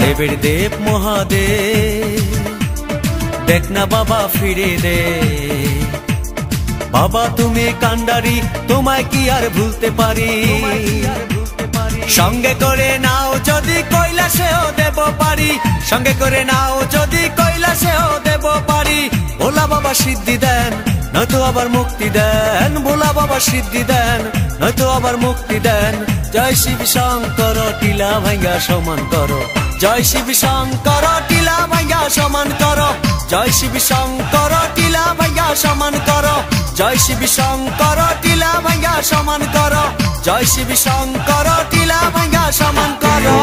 দেবের দেব মহাদেব দেখ না বাবা ফিরে দে। বাবা তুমি কান্ডারি, তোমায় কি আর ভুলতে পারি? সঙ্গে করে নাও যদি কৈলাসেও দেব পারি, সঙ্গে করে নাও যদি কৈলাসেও দেব পারি। ভোলা বাবা সিদ্ধি দেন নয়তো আবার মুক্তি দেন, ভোলা বাবা সিদ্ধি দেন নয়তো আবার মুক্তি দেন। জয় শিব শঙ্কর টিলা ভাঙ্গা সমান করো, জয় শিব শঙ্কর টিলা ভাঙ্গা সমান করো, জয় শিব শঙ্কর টিলা ভাঙ্গা সমান করো, জয় শিব শঙ্কর টিলা ভাঙ্গা সমান করো, জয় শিব শঙ্কর টিলা ভাঙ্গা সমান করো।